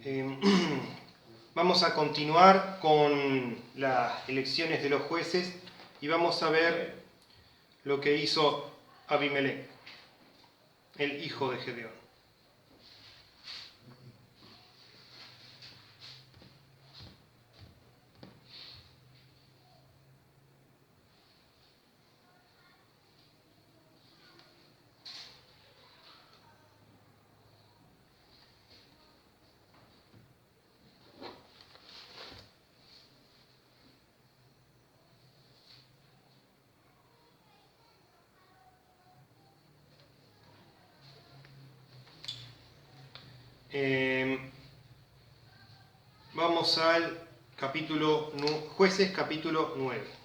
Eh, Vamos a continuar con las elecciones de los jueces y vamos a ver lo que hizo Abimelech, el hijo de Gedeón. Vamos al Jueces capítulo 9.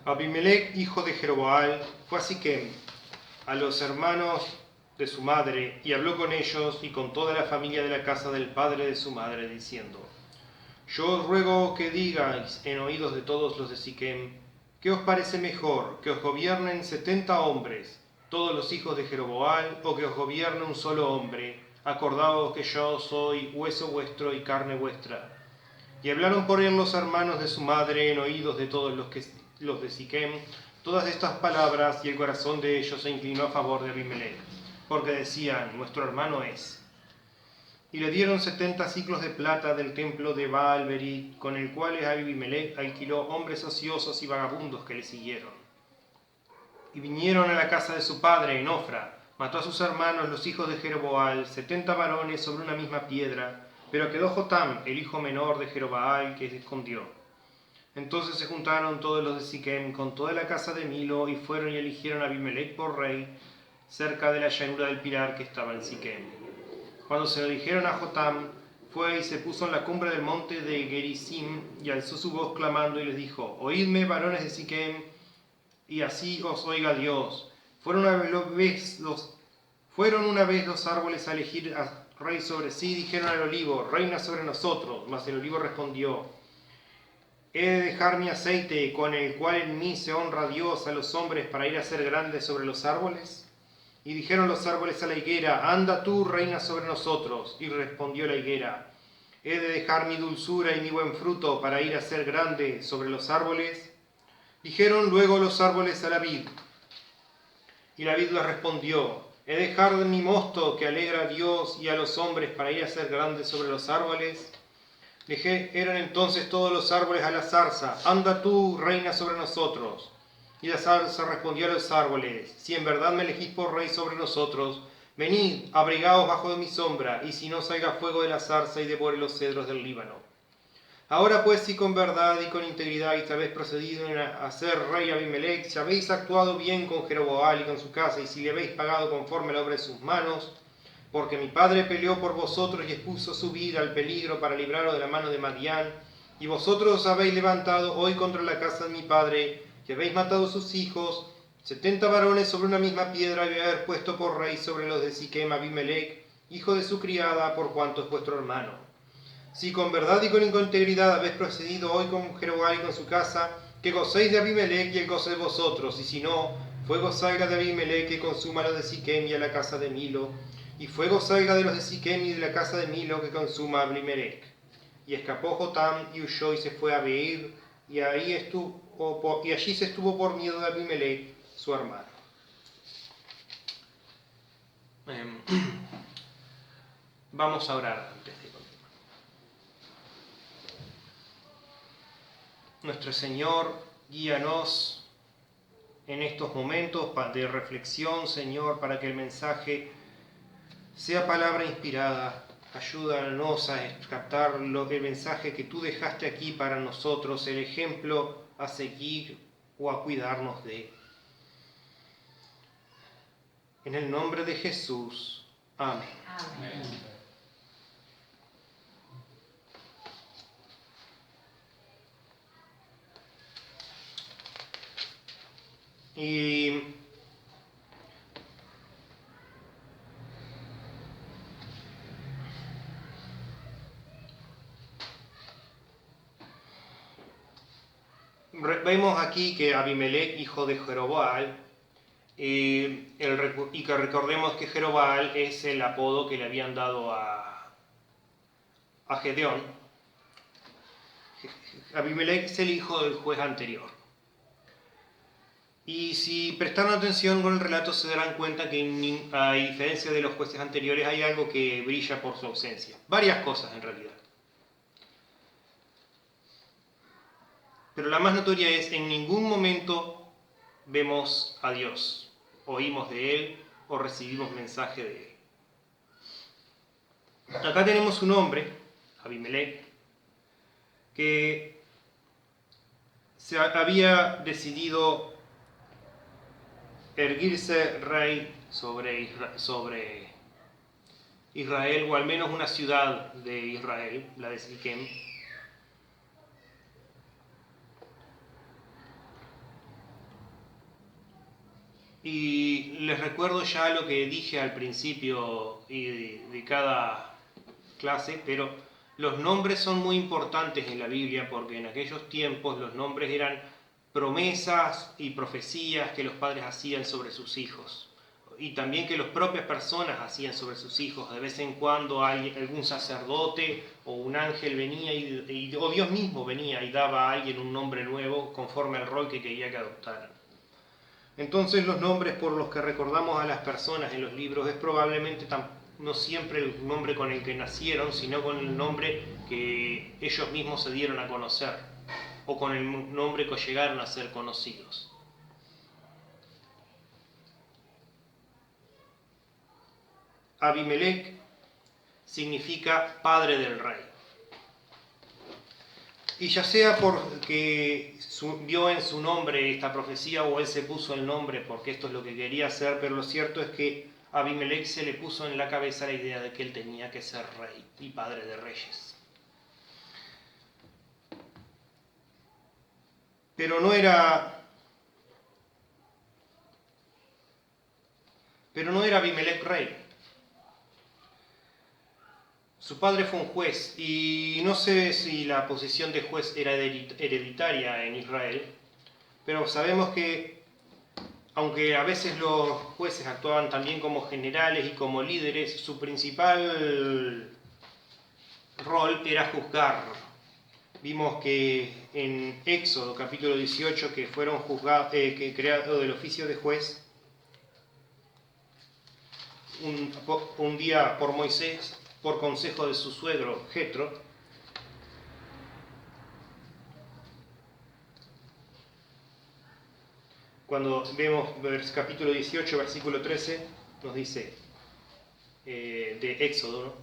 Abimelech, hijo de Jeroboam, fue a Siquem, a los hermanos de su madre, y habló con ellos y con toda la familia de la casa del padre de su madre, diciendo: Yo os ruego que digáis en oídos de todos los de Siquem, ¿qué os parece mejor, que os gobiernen 70 hombres, todos los hijos de Jeroboam, o que os gobierne un solo hombre? Acordaos que yo soy hueso vuestro y carne vuestra. Y hablaron por él los hermanos de su madre en oídos de todos los de Siquem todas estas palabras, y el corazón de ellos se inclinó a favor de Abimelech, porque decían: nuestro hermano es. Y le dieron 70 siclos de plata del templo de Baal-Berit, con el cual Abimelech alquiló hombres ociosos y vagabundos que le siguieron. Y vinieron a la casa de su padre en Ofra, mató a sus hermanos los hijos de Jeroboam, 70 varones sobre una misma piedra, pero quedó Jotam, el hijo menor de Jeroboam, que se escondió. Entonces se juntaron todos los de Siquem con toda la casa de Milo, y fueron y eligieron a Abimelech por rey, cerca de la llanura del Pilar que estaba en Siquem. Cuando se lo dijeron a Jotam, fue y se puso en la cumbre del monte de Gerizim, y alzó su voz clamando y les dijo: Oídme, varones de Siquem, y así os oiga Dios. Fueron una vez los árboles a elegir a rey sobre sí, dijeron al olivo: reina sobre nosotros. Mas el olivo respondió: ¿he de dejar mi aceite, con el cual en mí se honra a Dios, a los hombres, para ir a ser grande sobre los árboles? Y dijeron los árboles a la higuera: anda tú, reina sobre nosotros. Y respondió la higuera: ¿he de dejar mi dulzura y mi buen fruto, para ir a ser grande sobre los árboles? Dijeron luego los árboles a la vid. Y la vid les respondió: ¿he de dejar mi mosto, que alegra a Dios y a los hombres, para ir a ser grande sobre los árboles? Dijeron entonces todos los árboles a la zarza: anda tú, reina sobre nosotros. Y la zarza respondió a los árboles: si en verdad me elegís por rey sobre nosotros, venid, abrigaos bajo de mi sombra, y si no, salga fuego de la zarza y devore los cedros del Líbano. Ahora pues, si con verdad y con integridad habéis procedido a ser rey Abimelech, si habéis actuado bien con Jeroboam y con su casa, y si le habéis pagado conforme a la obra de sus manos, porque mi padre peleó por vosotros y expuso su vida al peligro para libraros de la mano de Madián, y vosotros os habéis levantado hoy contra la casa de mi padre, y habéis matado a sus hijos, 70 varones sobre una misma piedra, y haber puesto por rey sobre los de Siquem Abimelech, hijo de su criada, por cuanto es vuestro hermano. Si con verdad y con integridad habéis procedido hoy con Jeroboam y con su casa, que gocéis de Abimelech y él goce de vosotros, y si no, fuego salga de Abimelech que consuma a los de Siquem y a la casa de Milo, y fuego salga de los de Siquem y de la casa de Milo que consuma a Abimelech. Y escapó Jotam y huyó y se fue a Beir, y allí se estuvo por miedo de Abimelech, su hermano. Vamos a orar antes de continuar. Nuestro Señor, guíanos en estos momentos de reflexión, Señor, para que el mensaje sea palabra inspirada. Ayúdanos a captar el mensaje que tú dejaste aquí para nosotros, el ejemplo a seguir o a cuidarnos de. En el nombre de Jesús. Amén. Amén. Y vemos aquí que Abimelech, hijo de Jeroboam, y que recordemos que Jeroboam es el apodo que le habían dado a Gedeón. Abimelech es el hijo del juez anterior. Y si prestaron atención con el relato se darán cuenta que a diferencia de los jueces anteriores hay algo que brilla por su ausencia. Varias cosas en realidad. Pero la más notoria es, en ningún momento vemos a Dios, oímos de Él o recibimos mensaje de Él. Acá tenemos un hombre, Abimelech, que se había decidido erguirse rey sobre Israel, o al menos una ciudad de Israel, la de Siquem. Y les recuerdo ya lo que dije al principio de cada clase, pero los nombres son muy importantes en la Biblia porque en aquellos tiempos los nombres eran promesas y profecías que los padres hacían sobre sus hijos y también que las propias personas hacían sobre sus hijos. De vez en cuando algún sacerdote o un ángel venía o Dios mismo venía y daba a alguien un nombre nuevo conforme al rol que quería que adoptaran. Entonces los nombres por los que recordamos a las personas en los libros es probablemente no siempre el nombre con el que nacieron, sino con el nombre que ellos mismos se dieron a conocer o con el nombre que llegaron a ser conocidos. Abimelech significa padre del rey. Y ya sea porque vio en su nombre esta profecía o él se puso el nombre porque esto es lo que quería hacer, pero lo cierto es que a Abimelech se le puso en la cabeza la idea de que él tenía que ser rey y padre de reyes. Pero no era Abimelech rey. Su padre fue un juez y no sé si la posición de juez era hereditaria en Israel, pero sabemos que aunque a veces los jueces actuaban también como generales y como líderes, su principal rol era juzgar. Vimos que en Éxodo capítulo 18 que fueron juzgados, que creado del oficio de juez un día por Moisés, por consejo de su suegro Jetro, cuando vemos capítulo 18, versículo 13, nos dice de Éxodo, ¿no?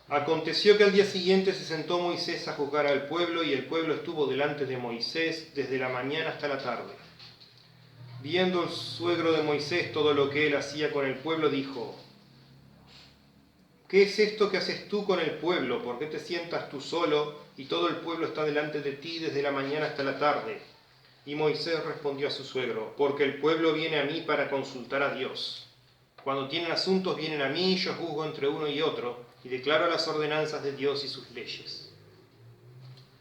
Aconteció que al día siguiente se sentó Moisés a juzgar al pueblo, y el pueblo estuvo delante de Moisés desde la mañana hasta la tarde. Viendo el suegro de Moisés todo lo que él hacía con el pueblo, dijo: ¿qué es esto que haces tú con el pueblo? ¿Por qué te sientas tú solo y todo el pueblo está delante de ti desde la mañana hasta la tarde? Y Moisés respondió a su suegro: porque el pueblo viene a mí para consultar a Dios. Cuando tienen asuntos vienen a mí, y yo juzgo entre uno y otro, y declaro las ordenanzas de Dios y sus leyes.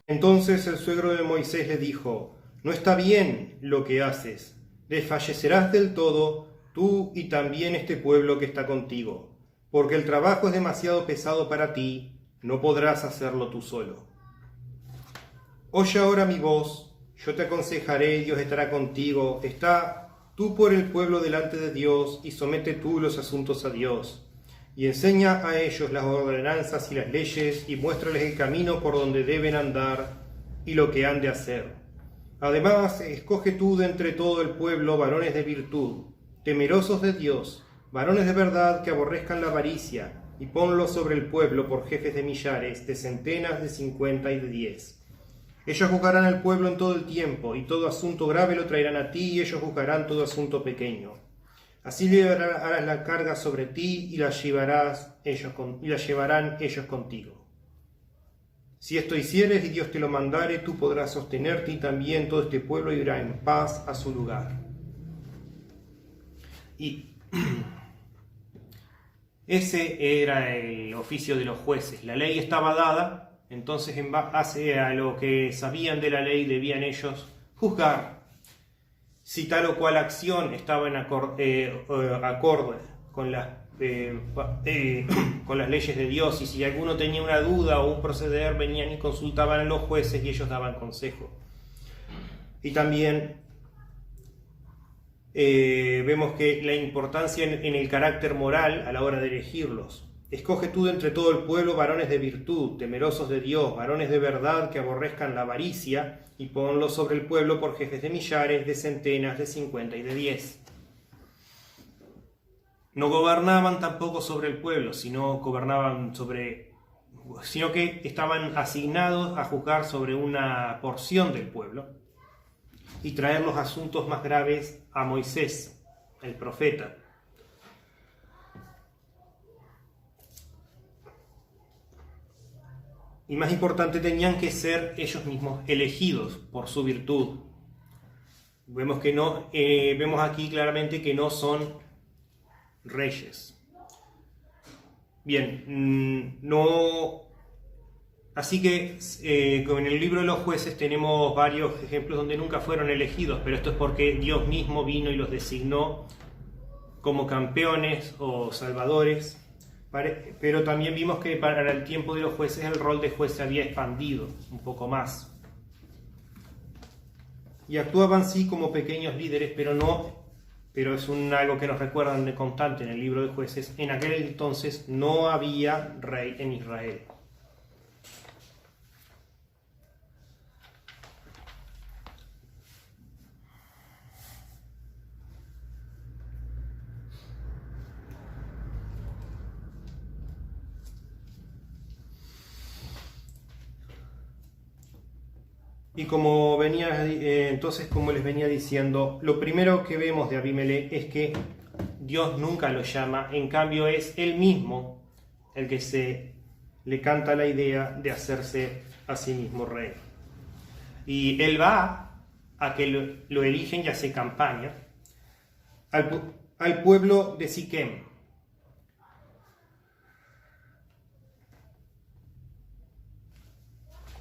Entonces el suegro de Moisés le dijo: no está bien lo que haces, desfallecerás del todo, tú y también este pueblo que está contigo, porque el trabajo es demasiado pesado para ti, no podrás hacerlo tú solo. Oye ahora mi voz, yo te aconsejaré y Dios estará contigo. Está tú por el pueblo delante de Dios y somete tú los asuntos a Dios. Y enseña a ellos las ordenanzas y las leyes y muéstrales el camino por donde deben andar y lo que han de hacer. Además, escoge tú de entre todo el pueblo varones de virtud, temerosos de Dios, varones de verdad que aborrezcan la avaricia, y ponlos sobre el pueblo por jefes de millares, de centenas, de 50 y de 10. Ellos juzgarán al pueblo en todo el tiempo, y todo asunto grave lo traerán a ti, y ellos juzgarán todo asunto pequeño. Así llevarás la carga sobre ti, y la llevarán ellos contigo. Si esto hicieres y Dios te lo mandare, tú podrás sostenerte, y también todo este pueblo irá en paz a su lugar. Y ese era el oficio de los jueces. La ley estaba dada, entonces en base a lo que sabían de la ley debían ellos juzgar si tal o cual acción estaba en acorde con las leyes de Dios, y si alguno tenía una duda o un proceder, venían y consultaban a los jueces y ellos daban consejo. Y también vemos que la importancia en el carácter moral a la hora de elegirlos. Escoge tú de entre todo el pueblo varones de virtud, temerosos de Dios, varones de verdad que aborrezcan la avaricia, y ponlos sobre el pueblo por jefes de millares, de centenas, de 50 y de 10. No gobernaban tampoco sobre el pueblo, sino que estaban asignados a juzgar sobre una porción del pueblo y traer los asuntos más graves a Moisés, el profeta. Y más importante, tenían que ser ellos mismos elegidos por su virtud. Vemos aquí claramente que no son reyes. Bien, así que en el libro de los jueces tenemos varios ejemplos donde nunca fueron elegidos, pero esto es porque Dios mismo vino y los designó como campeones o salvadores. Pero también vimos que para el tiempo de los jueces el rol de juez se había expandido un poco más. Y actuaban sí como pequeños líderes, pero es algo que nos recuerdan de constante en el libro de jueces. En aquel entonces no había rey en Israel. Y como les venía diciendo, lo primero que vemos de Abimelech es que Dios nunca lo llama, en cambio es él mismo el que le canta la idea de hacerse a sí mismo rey. Y él va a que lo eligen y hace campaña al pueblo de Siquem.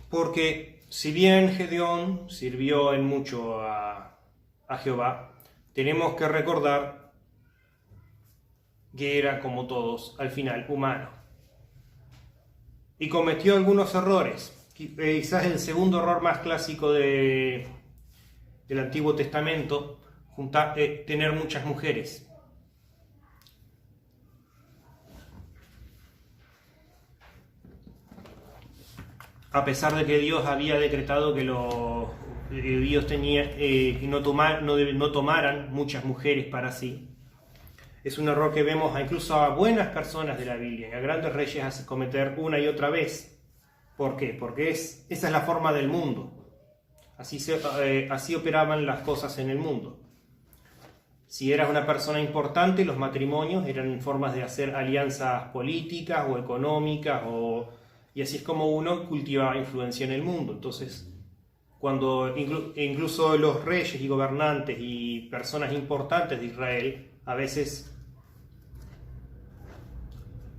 Porque si bien Gedeón sirvió en mucho a Jehová, tenemos que recordar que era como todos, al final, humano. Y cometió algunos errores. Quizás el segundo error más clásico del Antiguo Testamento, tener muchas mujeres. A pesar de que Dios había decretado que Dios tenía que no tomaran muchas mujeres para sí. Es un error que vemos incluso a buenas personas de la Biblia y a grandes reyes cometer una y otra vez. ¿Por qué? Porque esa es la forma del mundo. Así operaban las cosas en el mundo. Si eras una persona importante, los matrimonios eran formas de hacer alianzas políticas o económicas y así es como uno cultivaba influencia en el mundo. Entonces, cuando incluso los reyes y gobernantes y personas importantes de Israel, a veces,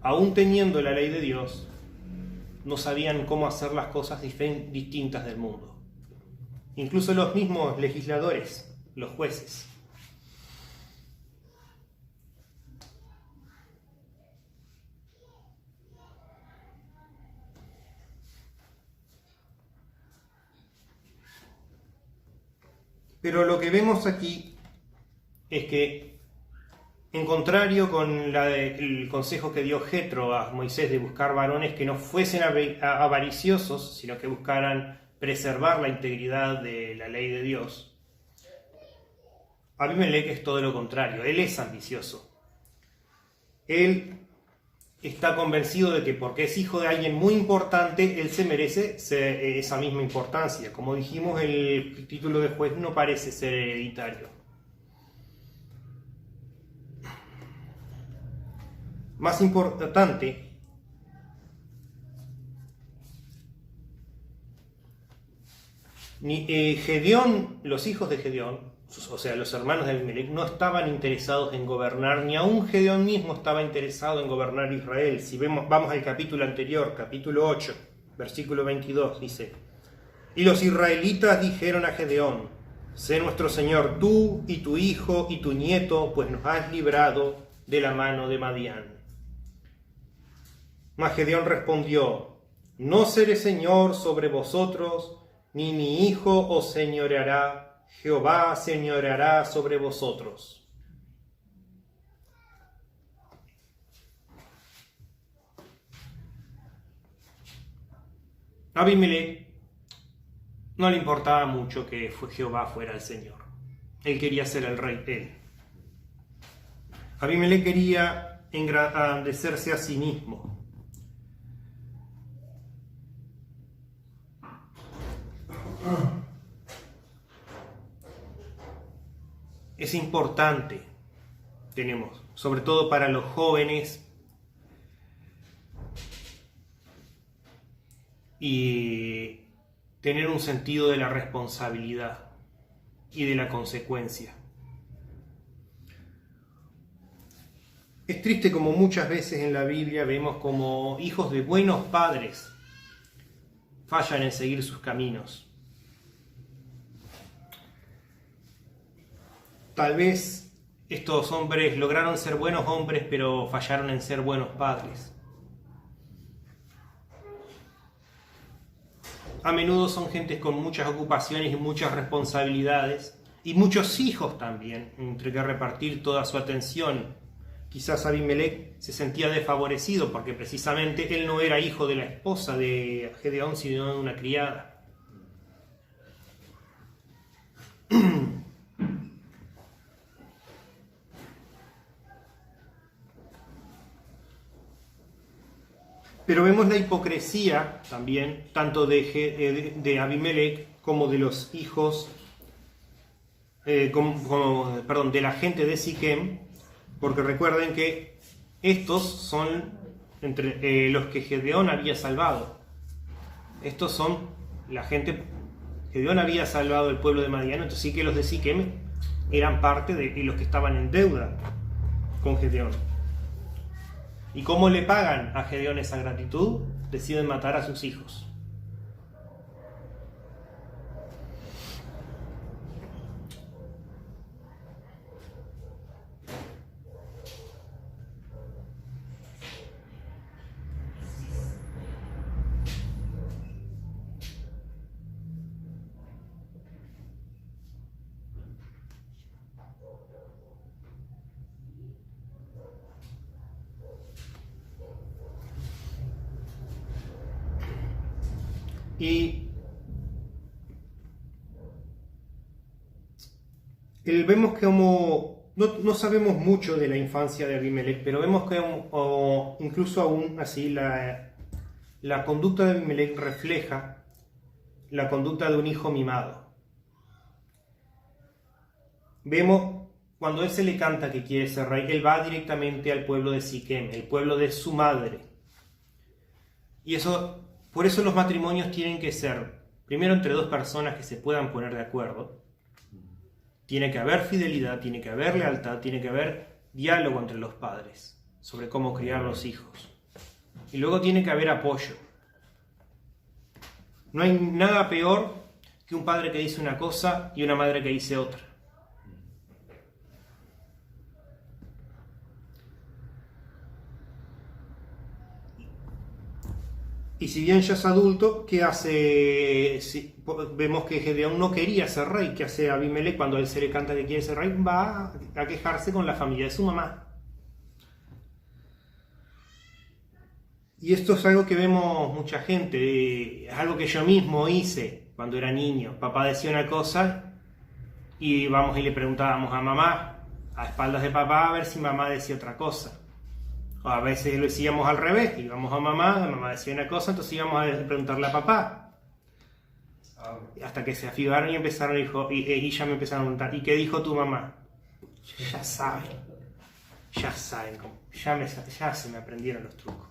aún teniendo la ley de Dios, no sabían cómo hacer las cosas distintas del mundo. Incluso los mismos legisladores, los jueces. Pero lo que vemos aquí es que, en contrario con el consejo que dio Jetro a Moisés de buscar varones que no fuesen avariciosos, sino que buscaran preservar la integridad de la ley de Dios, Abimelech es todo lo contrario. Él es ambicioso. Él está convencido de que porque es hijo de alguien muy importante, él se merece esa misma importancia. Como dijimos, el título de juez no parece ser hereditario. Más importante, Gedeón, los hijos de Gedeón, o sea, los hermanos de Abimelech, no estaban interesados en gobernar, ni aún Gedeón mismo estaba interesado en gobernar Israel. Si vamos al capítulo anterior, capítulo 8, versículo 22, dice: y los israelitas dijeron a Gedeón: sé nuestro Señor tú y tu hijo y tu nieto, pues nos has librado de la mano de Madián. Mas Gedeón respondió: no seré señor sobre vosotros, ni mi hijo os señoreará, Jehová señoreará sobre vosotros. A Abimelech no le importaba mucho que Jehová fuera el Señor. Él quería ser el rey él. Abimelech quería engrandecerse a sí mismo. Es importante, sobre todo para los jóvenes, y tener un sentido de la responsabilidad y de la consecuencia. Es triste como muchas veces en la Biblia vemos como hijos de buenos padres fallan en seguir sus caminos. Tal vez estos hombres lograron ser buenos hombres, pero fallaron en ser buenos padres. A menudo son gentes con muchas ocupaciones y muchas responsabilidades, y muchos hijos también, entre que repartir toda su atención. Quizás Abimelech se sentía desfavorecido porque precisamente él no era hijo de la esposa de Gedeón, sino de una criada. Pero vemos la hipocresía también, tanto de Abimelech como de los hijos, de la gente de Siquem, porque recuerden que estos son entre los que Gedeón había salvado. Estos son la gente. Gedeón había salvado el pueblo de Madián, entonces sí que los de Siquem eran parte de los que estaban en deuda con Gedeón. ¿Y cómo le pagan a Gedeón esa gratitud? Deciden matar a sus hijos. Y vemos que no sabemos mucho de la infancia de Abimelech, pero vemos que incluso aún así la conducta de Abimelech refleja la conducta de un hijo mimado. Vemos cuando él se le canta que quiere ser rey, él va directamente al pueblo de Siquem, el pueblo de su madre. Y por eso los matrimonios tienen que ser, primero, entre dos personas que se puedan poner de acuerdo. Tiene que haber fidelidad, tiene que haber lealtad, tiene que haber diálogo entre los padres sobre cómo criar los hijos. Y luego tiene que haber apoyo. No hay nada peor que un padre que dice una cosa y una madre que dice otra. Y si bien ya es adulto, ¿qué hace? Vemos que Gedeón no quería ser rey. ¿Qué hace Abimelech cuando a él se le canta que quiere ser rey? Va a quejarse con la familia de su mamá. Y esto es algo que vemos mucha gente, es algo que yo mismo hice. cuando era niño. Papá decía una cosa y íbamos y le preguntábamos a mamá, a espaldas de papá, a ver si mamá decía otra cosa. O a veces lo decíamos al revés, íbamos a mamá decía una cosa, entonces íbamos a preguntarle a papá. Hasta que se afibaron y empezaron, y ya me empezaron a preguntar, ¿y qué dijo tu mamá? Ya saben, ya se me aprendieron los trucos.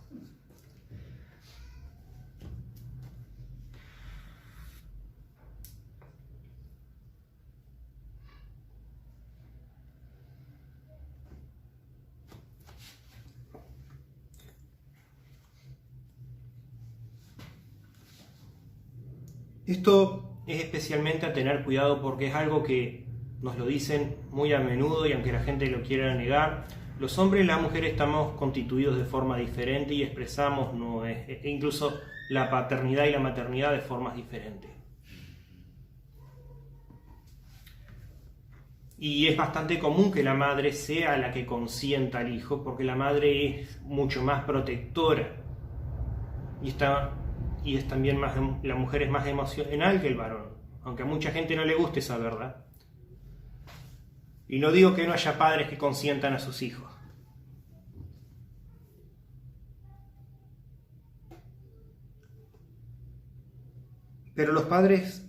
Esto es especialmente a tener cuidado porque es algo que nos lo dicen muy a menudo y aunque la gente lo quiera negar, los hombres y las mujeres estamos constituidos de forma diferente y expresamos incluso la paternidad y la maternidad de formas diferentes. Y es bastante común que la madre sea la que consienta al hijo porque la madre es mucho más protectora y es también la mujer es más emocional que el varón, aunque a mucha gente no le guste esa verdad. Y no digo que no haya padres que consientan a sus hijos. Pero los padres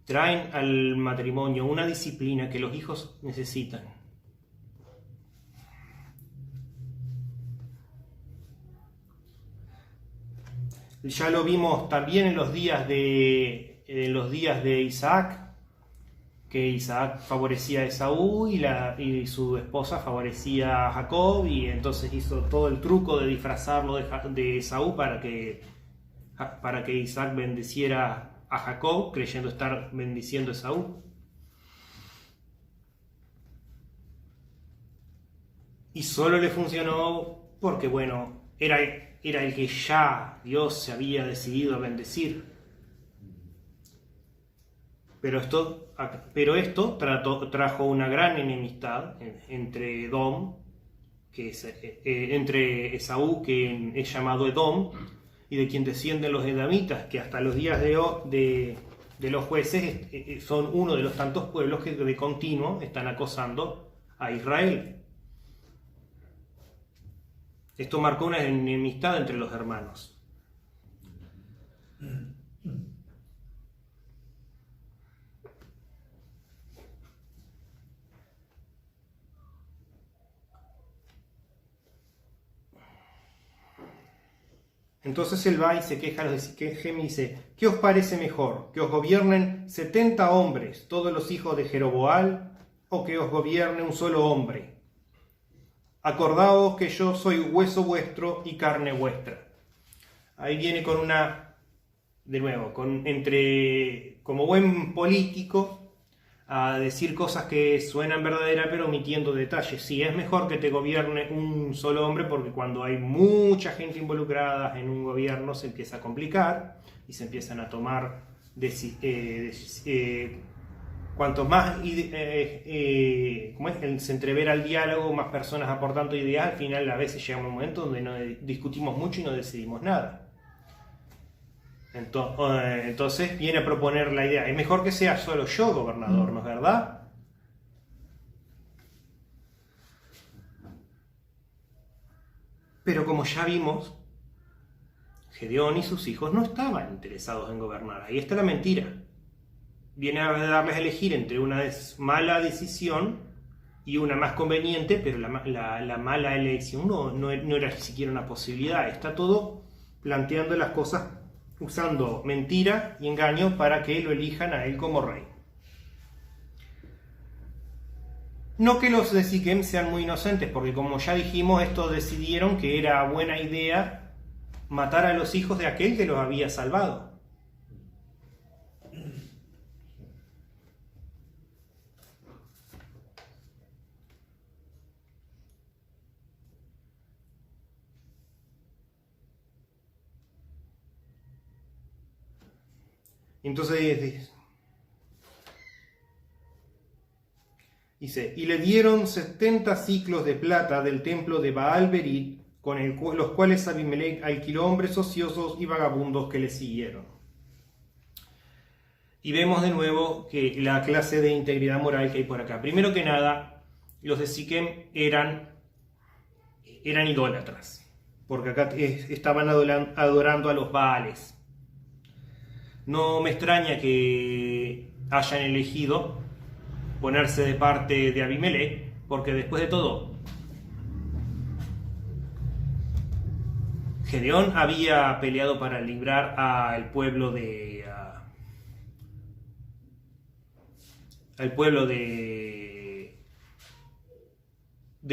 traen al matrimonio una disciplina que los hijos necesitan. Ya lo vimos también en los días de Isaac, que Isaac favorecía a Esaú y su esposa favorecía a Jacob, y entonces hizo todo el truco de disfrazarlo de Esaú para que Isaac bendeciera a Jacob, creyendo estar bendiciendo a Esaú. Y solo le funcionó porque, bueno, era el que ya Dios se había decidido a bendecir. Pero esto trajo una gran enemistad entre Edom, entre Esaú, que es llamado Edom, y de quien descienden los edomitas, que hasta los días de los jueces son uno de los tantos pueblos que de continuo están acosando a Israel. Esto marcó una enemistad entre los hermanos. Entonces él va y se queja y dice, ¿qué os parece mejor? ¿Que os gobiernen 70 hombres, todos los hijos de Jeroboam, o que os gobierne un solo hombre? Acordaos que yo soy hueso vuestro y carne vuestra. Ahí viene con como buen político, a decir cosas que suenan verdaderas pero omitiendo detalles. Sí, es mejor que te gobierne un solo hombre porque cuando hay mucha gente involucrada en un gobierno se empieza a complicar y se empiezan a tomar cuanto más se entrevera el diálogo, más personas aportando ideas, al final a veces llega un momento donde no discutimos mucho y no decidimos nada. Entonces viene a proponer la idea, es mejor que sea solo yo gobernador, ¿no es verdad? Pero como ya vimos, Gedeón y sus hijos no estaban interesados en gobernar. Ahí está la mentira. Viene a darles a elegir entre una mala decisión y una más conveniente, pero la mala elección no era ni siquiera una posibilidad. Está todo planteando las cosas usando mentira y engaño para que lo elijan a él como rey. No que los de Siquem sean muy inocentes, porque como ya dijimos, estos decidieron que era buena idea matar a los hijos de aquel que los había salvado. Entonces dice, y le dieron 70 ciclos de plata del templo de Baal-Berit, con los cuales Abimelech alquiló hombres ociosos y vagabundos que le siguieron. Y vemos de nuevo que la clase de integridad moral que hay por acá. Primero que nada, los de Siquem eran idólatras, porque acá estaban adorando a los Baales. No me extraña que hayan elegido ponerse de parte de Abimelech, porque después de todo, Gedeón había peleado para librar al pueblo de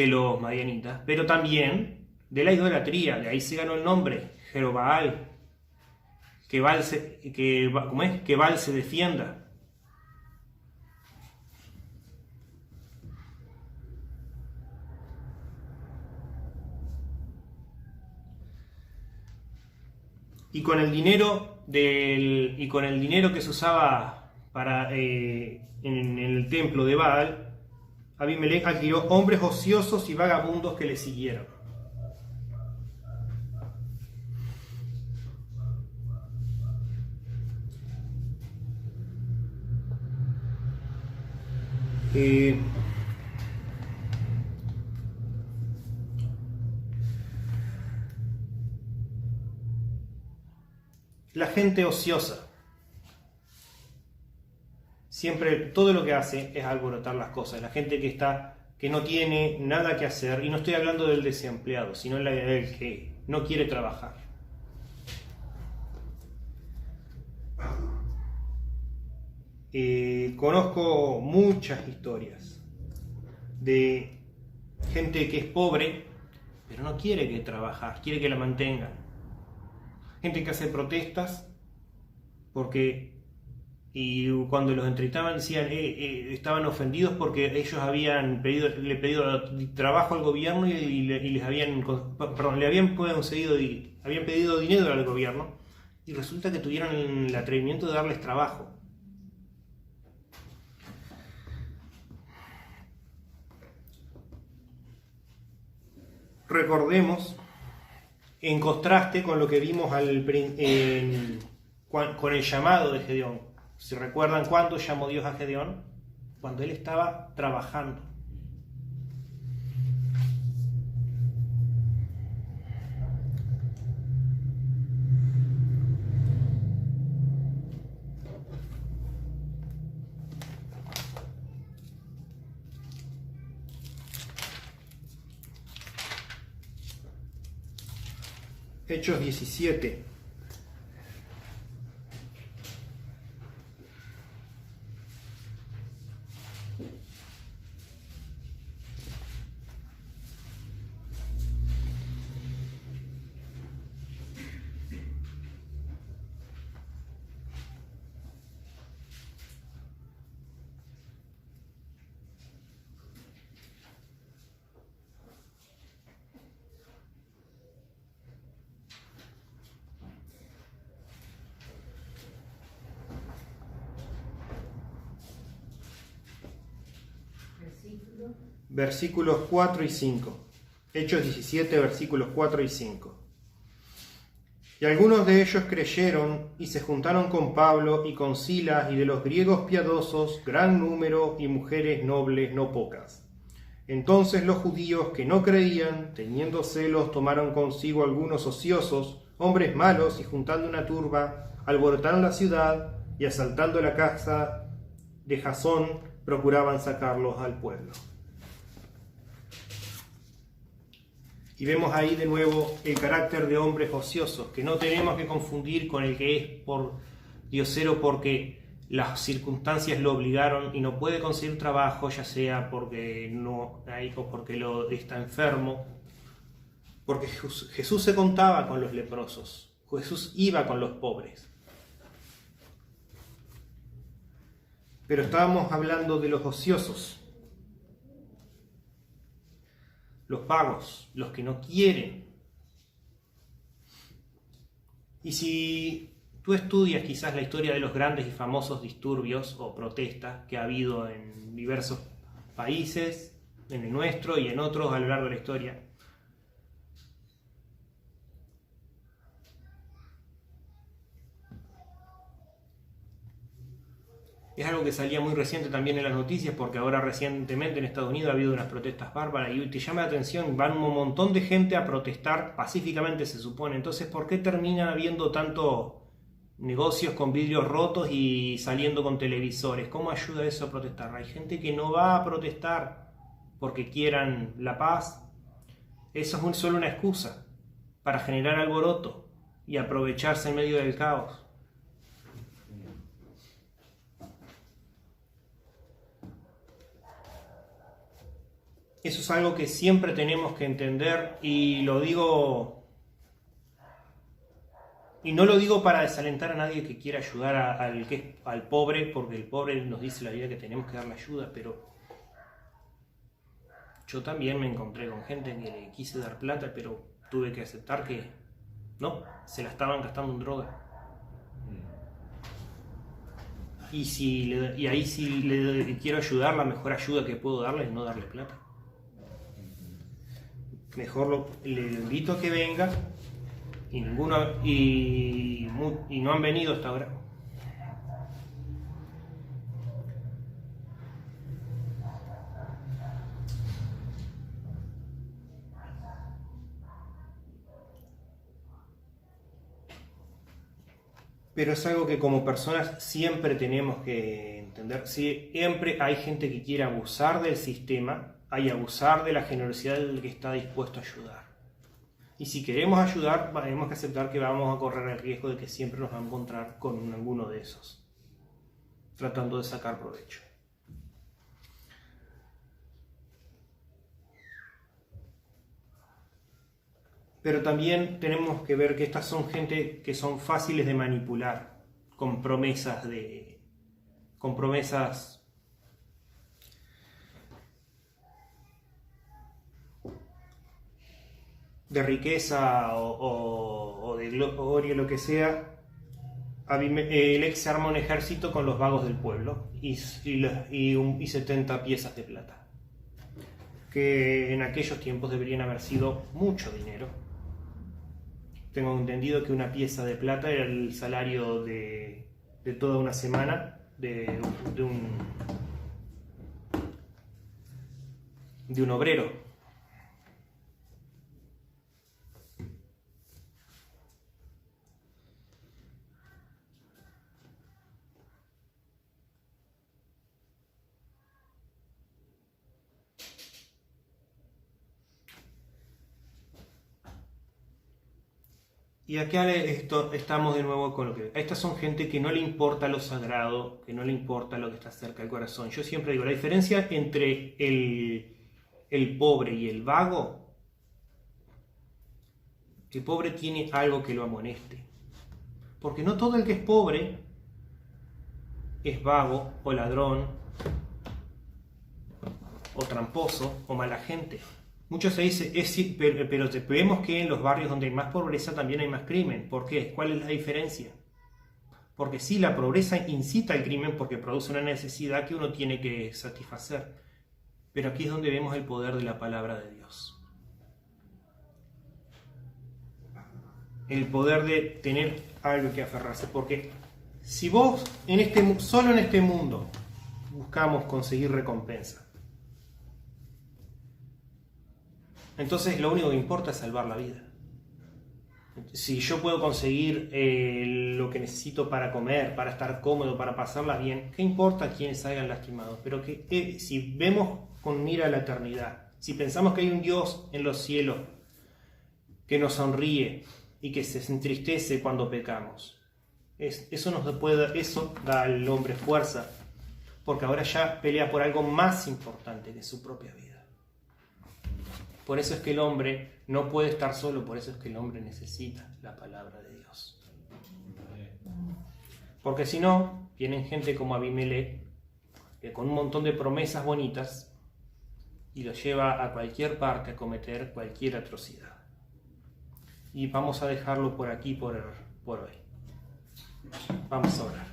los madianitas, pero también de la idolatría. De ahí se ganó el nombre, Jerobaal, que Baal se defienda. Y con el dinero que se usaba en el templo de Baal, Abimelech adquirió hombres ociosos y vagabundos que le siguieron. La gente ociosa siempre todo lo que hace es alborotar las cosas. La gente que no tiene nada que hacer, y no estoy hablando del desempleado, sino del que no quiere trabajar. Conozco muchas historias de gente que es pobre, pero no quiere que trabajar, quiere que la mantengan. Gente que hace protestas y cuando los entrevistaban decían estaban ofendidos porque ellos habían pedido trabajo al gobierno y les habían pedido dinero al gobierno, y resulta que tuvieron el atrevimiento de darles trabajo. Recordemos, en contraste con lo que vimos con el llamado de Gedeón. ¿Se recuerdan cuándo llamó Dios a Gedeón? Cuando él estaba trabajando. Hechos 17. Versículos 4 y 5. Hechos 17, versículos 4 y 5. Y algunos de ellos creyeron y se juntaron con Pablo y con Silas, y de los griegos piadosos gran número, y mujeres nobles no pocas. Entonces los judíos que no creían, teniendo celos, tomaron consigo algunos ociosos, hombres malos, y juntando una turba, alborotaron la ciudad, y asaltando la casa de Jasón, procuraban sacarlos al pueblo. Y vemos ahí de nuevo el carácter de hombres ociosos, que no tenemos que confundir con el que es por diosero porque las circunstancias lo obligaron y no puede conseguir trabajo, ya sea porque no hay o porque está enfermo. Porque Jesús se contaba con los leprosos, Jesús iba con los pobres. Pero estábamos hablando de los ociosos, los vagos, los que no quieren. Y si tú estudias quizás la historia de los grandes y famosos disturbios o protestas que ha habido en diversos países, en el nuestro y en otros a lo largo de la historia, Es algo que salía muy reciente también en las noticias, porque ahora recientemente en Estados Unidos ha habido unas protestas bárbaras y te llama la atención, van un montón de gente a protestar pacíficamente, se supone. Entonces, ¿por qué termina habiendo tanto negocios con vidrios rotos y saliendo con televisores? ¿Cómo ayuda eso a protestar? Hay gente que no va a protestar porque quieran la paz. Eso es solo una excusa para generar alboroto y aprovecharse en medio del caos. Eso es algo que siempre tenemos que entender, y lo digo, y no lo digo para desalentar a nadie que quiera ayudar al pobre, porque el pobre nos dice la vida que tenemos que darle ayuda, pero yo también me encontré con gente que le quise dar plata, pero tuve que aceptar que no, se la estaban gastando en droga. Y ahí si le quiero ayudar, la mejor ayuda que puedo darle es no darle plata. Mejor le invito a que venga y no han venido hasta ahora. Pero es algo que como personas siempre tenemos que entender. Siempre hay gente que quiere abusar del sistema, hay abusar de la generosidad del que está dispuesto a ayudar. Y si queremos ayudar, tenemos que aceptar que vamos a correr el riesgo de que siempre nos va a encontrar con alguno de esos, tratando de sacar provecho. Pero también tenemos que ver que estas son gente que son fáciles de manipular, con promesas de riqueza o de gloria, lo que sea. Abimelech se arma un ejército con los vagos del pueblo y 70 piezas de plata, que en aquellos tiempos deberían haber sido mucho dinero. Tengo entendido que una pieza de plata era el salario de toda una semana de un obrero. Y acá estamos de nuevo con lo que... Estas son gente que no le importa lo sagrado, que no le importa lo que está cerca del corazón. Yo siempre digo, la diferencia entre el pobre y el vago, el pobre tiene algo que lo amoneste. Porque no todo el que es pobre es vago o ladrón o tramposo o mala gente. Muchos se dice, pero vemos que en los barrios donde hay más pobreza también hay más crimen. ¿Por qué? ¿Cuál es la diferencia? Porque sí, la pobreza incita al crimen porque produce una necesidad que uno tiene que satisfacer. Pero aquí es donde vemos el poder de la palabra de Dios. El poder de tener algo que aferrarse. Porque si vos solo en este mundo buscamos conseguir recompensa, entonces lo único que importa es salvar la vida. Si yo puedo conseguir lo que necesito para comer, para estar cómodo, para pasarla bien, ¿qué importa quienes salgan lastimados? Pero si vemos con mira a la eternidad, si pensamos que hay un Dios en los cielos que nos sonríe y que se entristece cuando pecamos, eso da al hombre fuerza, porque ahora ya pelea por algo más importante que su propia vida. Por eso es que el hombre no puede estar solo, por eso es que el hombre necesita la palabra de Dios. Porque si no, vienen gente como Abimelech, que con un montón de promesas bonitas, y lo lleva a cualquier parte a cometer cualquier atrocidad. Y vamos a dejarlo por aquí por hoy. Vamos a orar.